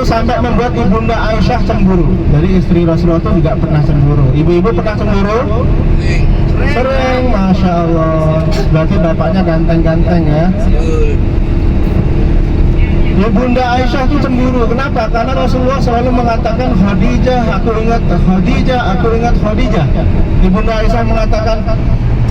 Itu sampai membuat ibunda Aisyah cemburu. Jadi istri Rasulullah itu juga pernah cemburu. Ibu-ibu pernah cemburu? Sering, Masya Allah. Berarti bapaknya ganteng-ganteng ya. Ibunda Aisyah itu cemburu. Kenapa? Karena Rasulullah selalu mengatakan Khadijah, aku ingat Khadijah, aku ingat Khadijah. Ibunda Aisyah mengatakan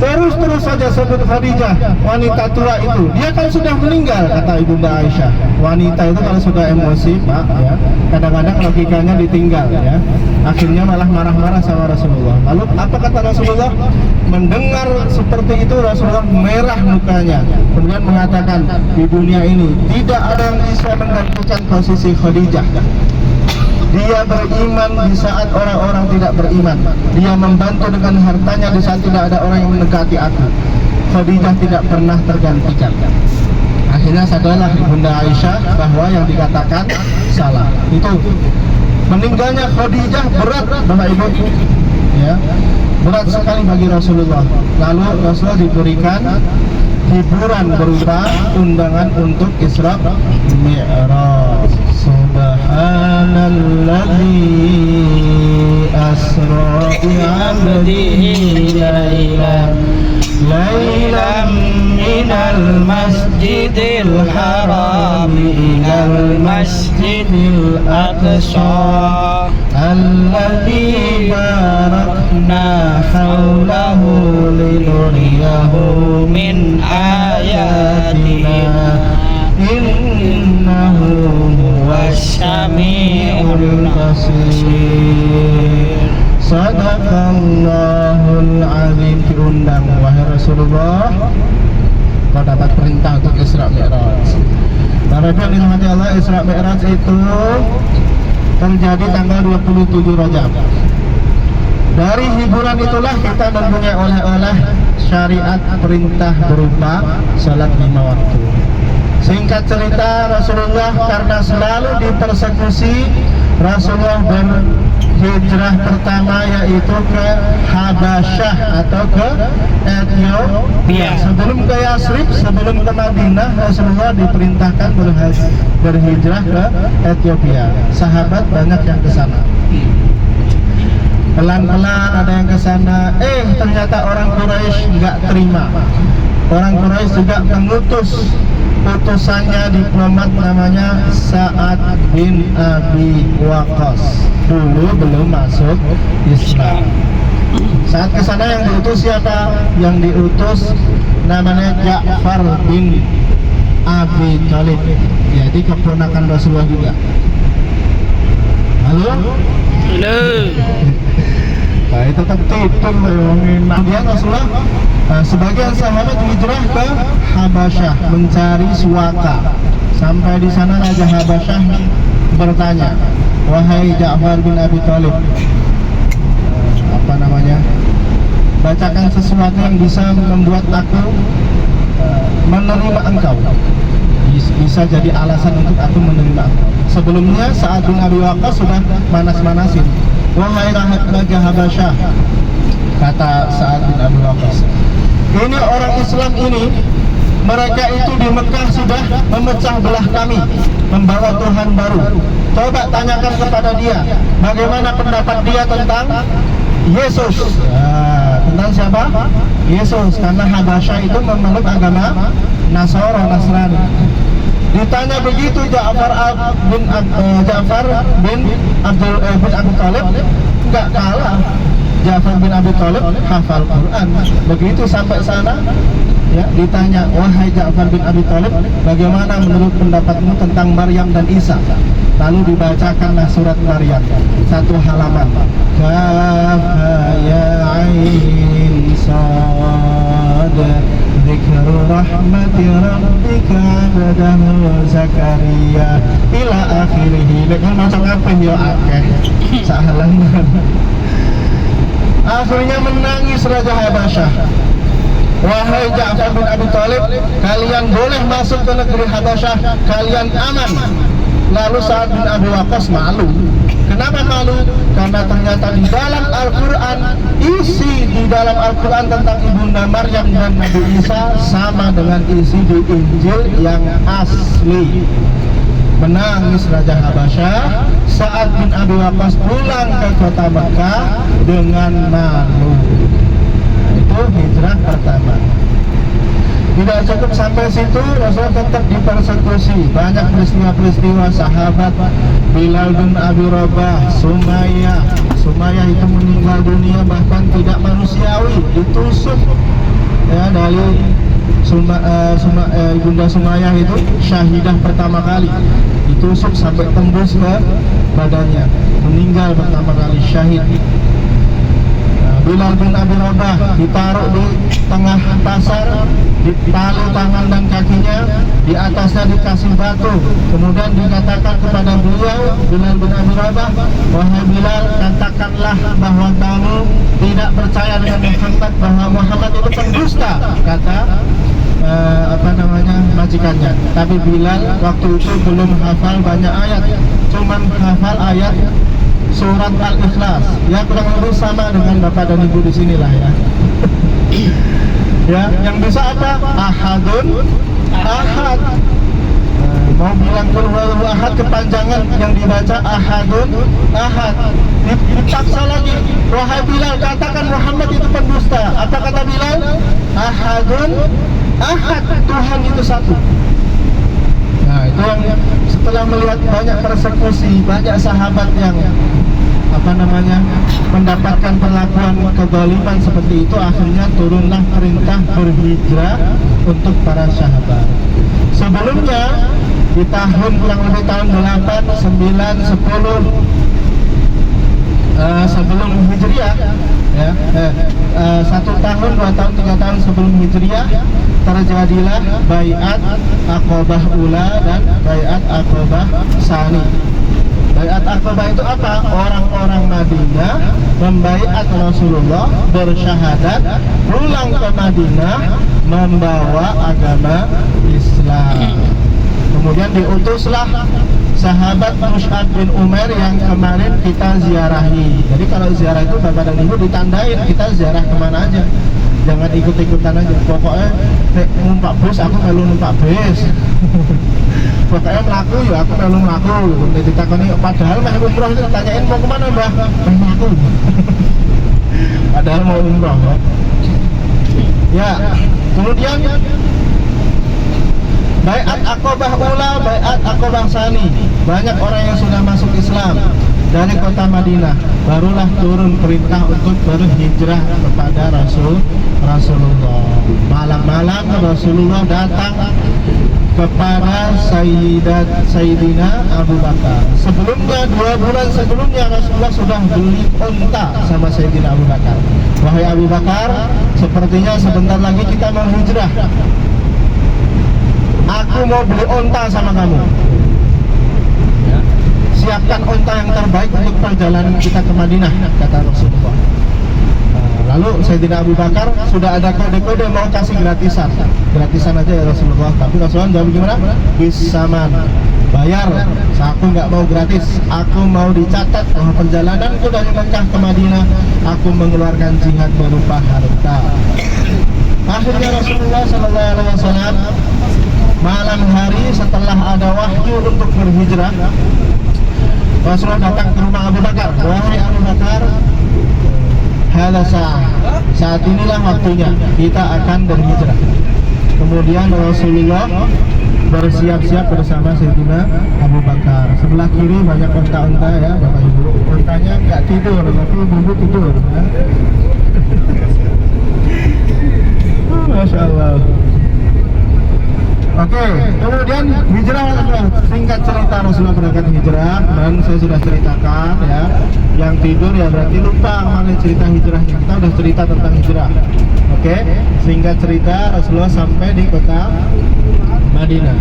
terus saja sebut Khadijah, wanita tua itu. Dia kan sudah meninggal, kata ibunda Aisyah. Wanita itu kalau sudah emosi, Pak, ya, kadang-kadang logikanya ditinggal, ya. Akhirnya malah marah-marah sama Rasulullah. Lalu apa kata Rasulullah? Mendengar seperti itu Rasulullah merah mukanya. Kemudian mengatakan, di dunia ini tidak ada yang bisa menggantikan posisi Khadijah. Dia beriman di saat orang-orang tidak beriman. Dia membantu dengan hartanya di saat tidak ada orang yang mendekati aku. Khadijah tidak pernah tergantikan. Akhirnya sadarlah Bunda Aisyah bahwa yang dikatakan salah. Itu meninggalnya Khadijah berat, Bapak Ibu, ya, berat sekali bagi Rasulullah. Lalu Rasulullah diberikan hiburan berupa undangan untuk Isra Mi'raj. Subhanalladzi asra bi'abdihi laylan minal masjidil haram ilal masjidil aqsa alladzi barakna hawlahu linuriyahu min ayatina innahu huwasyami'ul basir. Sadaqallahul azim. Diundang, wahai Rasulullah, kau dapat perintah untuk Isra Mi'raj. Para hadirin dirahmati Allah, Isra Mi'raj itu terjadi tanggal 27 Rajab. Dari hiburan itulah kita mempunyai oleh-oleh syariat perintah berupa salat 5 waktu. Singkat cerita, Rasulullah karena selalu dipersekusi, Rasulullah berhijrah pertama yaitu ke Habasyah atau ke Ethiopia. Sebelum ke Yasrib, sebelum ke Madinah, Rasulullah diperintahkan berhijrah ke Ethiopia. Sahabat banyak yang ke sana. Pelan-pelan ada yang ke sana. Ternyata orang Quraisy nggak terima. Orang Quraisy juga mengutus utusannya diplomat namanya Sa'ad bin Abi Waqqas. Dulu belum masuk Islam. Saat kesana yang diutus siapa? Yang diutus namanya Ja'far bin Abi Thalib. Jadi keponakan Rasulullah juga. Halo? Halo. Nah, itu tetap tidur kemudian Rasulullah sebagian sahabat hijrah ke Habasyah mencari suaka. Sampai di sana Raja Habasyah bertanya, wahai Ja'far bin Abi Thalib, bacakan sesuatu yang bisa membuat aku menerima engkau. Bisa jadi alasan untuk aku menerima engkau. Sebelumnya Sa'ad bin Abi Waqqas sudah manas-manasin. Wahai Raja Habasyah, kata Sa'ad bin Abi Waqqas, ini orang Islam ini, mereka itu di Mekah sudah memecah belah kami, membawa Tuhan baru. Coba tanyakan kepada dia, bagaimana pendapat dia tentang Yesus. Tentang siapa? Yesus. Karena Habasyah itu memeluk agama Nasrani. Ditanya begitu Ja'far bin Abi Thalib enggak kalah. Ja'far bin Abi Thalib hafal Quran. Begitu sampai sana, ya, ditanya, wahai Ja'far bin Abi Thalib, bagaimana menurut pendapatmu tentang Maryam dan Isa? Lalu dibacakanlah surat Maryam, satu halaman. Kaf ya ain sad dzikru rahmati rabbika abdahu Zakaria ila akhirih. Lek maca kabeh yo akeh sak halaman. Akhirnya menangis Raja Habasyah. Wahai Ja'far bin Abi Thalib, kalian boleh masuk ke negeri Habasyah, kalian aman. Lalu Sa'ad bin Abi Waqqas malu. Kenapa malu? Karena ternyata di dalam Al-Quran, isi di dalam Al-Quran tentang Ibunda Maryam dan Nabi Isa sama dengan isi di Injil yang asli. menangis Raja Habasyah. Sa'ad bin Abi Waqqas pulang ke kota Mekah dengan malu. Nah, itu hijrah pertama. Tidak cukup sampai situ, Rasulullah tetap dipersekusi. Banyak peristiwa-peristiwa sahabat Bilal bin Abi Rabah, Sumayyah itu meninggal dunia bahkan tidak manusiawi, ditusuk ya dari Ibunda Sumayyah itu syahidah pertama kali, ditusuk sampai tembus ke badannya, meninggal pertama kali syahid. Bilal bin Abi Rabah ditaruh di tengah pasar, ditali tangan dan kakinya, di atasnya dikasih batu. Kemudian dikatakan kepada beliau, Bilal bin Abi Rabah, wahai Bilal, katakanlah bahwa kamu tidak percaya dengan Muhammad, bahwa Muhammad itu pendusta, kata majikannya. Tapi Bilal waktu itu belum hafal banyak ayat, cuman hafal ayat surat Al-Ikhlas, ya kurang lebih sama dengan bapak dan ibu di sinilah ya. Ya, yang bisa apa? Ahadun, ahad. Mau bilang qul huwallahu ahad kepanjangan, yang dibaca ahadun, ahad. Dipaksa lagi, wahai Bilal, katakan Muhammad itu pendusta. Apa kata Bilal? Ahadun, ahad. Tuhan itu satu. Nah, itu yang setelah melihat banyak persekusi, banyak sahabat yang mendapatkan perlakuan kezaliman seperti itu, akhirnya turunlah perintah berhijrah untuk para sahabat. Sebelumnya di tahun kurang lebih tahun 8, 9, 10 sebelum Hijriah ya, 1 tahun, 2 tahun, 3 tahun sebelum Hijriah terjadilah Bai'at Aqabah Ula dan Bai'at Aqabah Tsani. Bai'at Aqabah itu apa? Orang-orang Madinah membaiat Rasulullah, bersyahadat, pulang ke Madinah membawa agama Islam. Kemudian diutuslah sahabat Mus'ab bin Umair yang kemarin kita ziarahi. Jadi kalau ziarah itu bapak dan ibu ditandain, kita ziarah kemana aja, jangan ikut-ikutan aja. Pokoknya numpak bus, aku melu numpak bus. Pokoknya melaku ya, aku melu melaku. Nanti ditakoni, padahal mah umroh itu ditanyain mau kemana mbah? Melaku. Padahal mau umroh ya. Kemudian Bai'at Aqabah Ula, Bai'at Aqabah Tsani, banyak orang yang sudah masuk Islam dari kota Madinah. Barulah turun perintah untuk berhijrah kepada Rasulullah. Malam-malam Rasulullah datang kepada Sayyidina Abu Bakar. Sebelumnya, 2 bulan sebelumnya Rasulullah sudah beli unta sama Sayyidina Abu Bakar. Wahai Abu Bakar, sepertinya sebentar lagi kita mau hijrah. Aku mau beli unta sama kamu. Siapkan unta yang terbaik untuk perjalanan kita ke Madinah, kata Rasulullah. Lalu Sayyidina Abu Bakar sudah ada kode-kode mau kasih gratisan aja ya Rasulullah. Tapi Rasulullah jawab gimana? Bisaman, bayar. Aku nggak mau gratis, aku mau dicatat bahwa perjalananku dari Mekah ke Madinah aku mengeluarkan jihad berupa harta. Akhirnya Rasulullah SAW malam hari setelah ada wahyu untuk berhijrah, Rasulullah datang ke rumah Abu Bakar. Wahai Abu Bakar, saat inilah waktunya kita akan berhijrah. Kemudian Rasulullah bersiap-siap bersama Sayyidina Abu Bakar. Sebelah kiri banyak unta-unta ya Bapak Ibu. Untanya nggak tidur, tapi ibu tidur ya. Masya Allah. Oke, kemudian hijrah. Singkat cerita Rasulullah berangkat hijrah, dan saya sudah ceritakan ya. Yang tidur ya berarti lupa mana cerita hijrahnya. Kita udah cerita tentang hijrah. Oke, singkat cerita Rasulullah sampai di kota Madinah.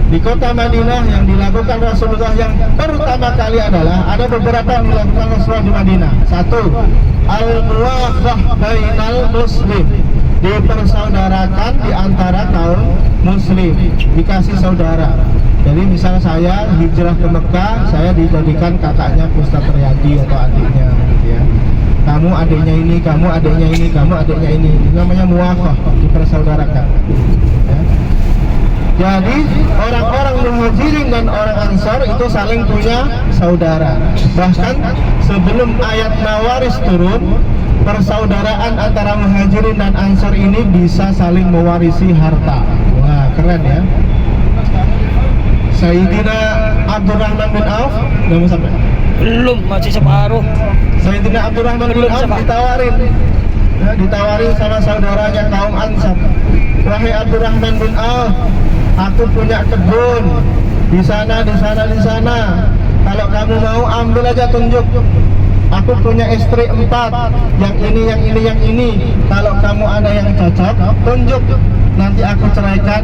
Di kota Madinah yang dilakukan Rasulullah yang pertama kali adalah ada beberapa yang dilakukan Rasulullah di Madinah. 1, al-muwakhah bainal muslim, dipersaudarakan di antara kaum muslim, dikasih saudara. Jadi misal saya hijrah ke Mekah, saya dijadikan kakaknya Ustaz Riyadi atau adiknya gitu ya. Kamu adiknya ini, kamu adiknya ini, kamu adiknya ini. Namanya muwakhah, dipersaudarakan ya. Jadi orang-orang Muhajirin dan orang Ansar itu saling punya saudara. Bahkan sebelum ayat Mawaris turun, persaudaraan antara Muhajirin dan Ansar ini bisa saling mewarisi harta. Wah, keren ya. Sayyidina Abdurrahman bin Auf udah mau sampai? Belum, masih separuh. Sayyidina Abdurrahman bin Auf ditawarin sama saudaranya kaum Ansar. Wahai Abdurrahman bin Auf, aku punya kebun di sana, di sana, di sana. Kalau kamu mau ambil aja, tunjuk. Aku punya istri 4, yang ini, yang ini, yang ini. Kalau kamu ada yang cocok, tunjuk. Nanti aku ceraikan,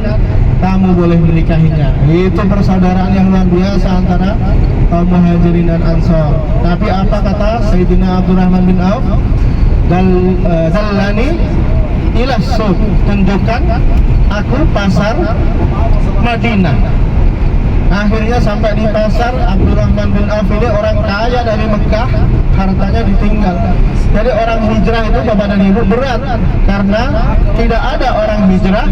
kamu boleh menikahinya. Itu persaudaraan yang luar biasa antara kaum Muhajirin dan Ansar. Tapi apa kata Sayyidina Abdurrahman bin Auf? Dallani ila suq, tunjukkan aku pasar Madinah. Akhirnya sampai di pasar. Abdurrahman bin Auf ini orang kaya dari Mekah, hartanya ditinggal. Jadi orang hijrah itu bapak dan ibu berat, karena tidak ada orang hijrah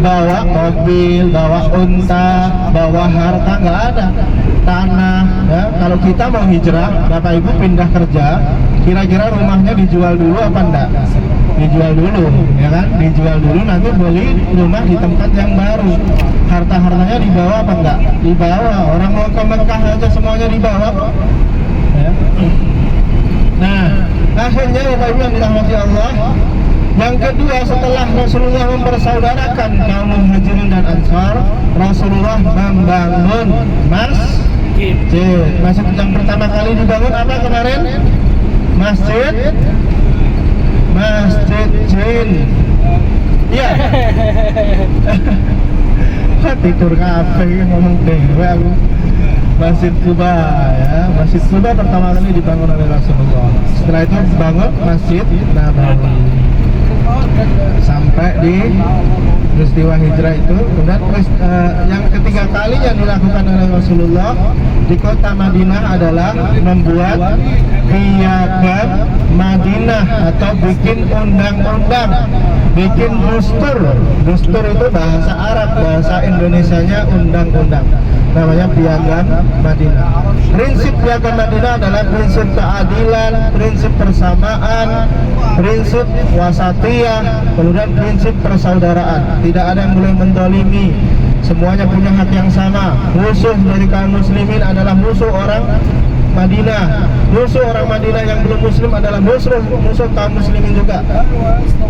bawa mobil, bawa unta, bawa harta, nggak ada. Tanah ya. Kalau kita mau hijrah, bapak ibu pindah kerja, kira-kira rumahnya dijual dulu apa enggak? Dijual dulu, ya kan? Dijual dulu, nanti beli rumah di tempat yang baru. Harta-hartanya dibawa apa enggak? Dibawa. Orang mau ke Mekah aja semuanya dibawa kok. Ya. Nah, akhirnya bapak ibu yang dirahmati Allah, yang kedua setelah Rasulullah mempersaudarakan kaum Muhajirin dan Ansar, Rasulullah membangun masjid. Masjid yang pertama kali dibangun apa kemarin? Masjid Jin. Iya. Tidur kafe ngomong dewe aku. Masjid Kuba ya. Masjid Kuba pertama kali dibangun oleh Rasulullah. Setelah itu bangun Masjid Nabawi. Sampai di peristiwa hijrah itu. Kemudian yang ketiga kali yang dilakukan oleh Rasulullah di kota Madinah adalah membuat piagam Madinah atau bikin undang-undang, bikin dustur. Dustur itu bahasa Arab, bahasa Indonesianya undang-undang, namanya piagam Madinah. Prinsip piagam Madinah adalah prinsip keadilan, prinsip persamaan, prinsip wasatiyah, kemudian prinsip persaudaraan. Tidak ada yang boleh mendolimi, semuanya punya hak yang sama. Musuh dari kaum muslimin adalah musuh orang Madinah. Musuh orang Madinah yang belum muslim adalah musuh kaum muslimin juga.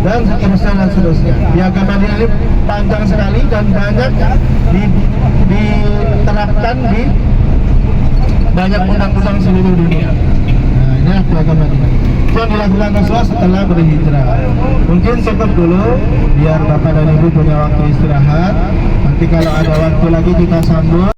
Dan seterusnya dan seterusnya. Piagam Madinah ini panjang sekali dan banyak diterapkan di banyak undang-undang seluruh dunia. Nah, inilah piagam Madinah. Itu yang dilakukan Rasulullah setelah berhijrah. Mungkin cukup dulu biar bapak dan ibu punya waktu istirahat. Nanti kalau ada waktu lagi kita sambung.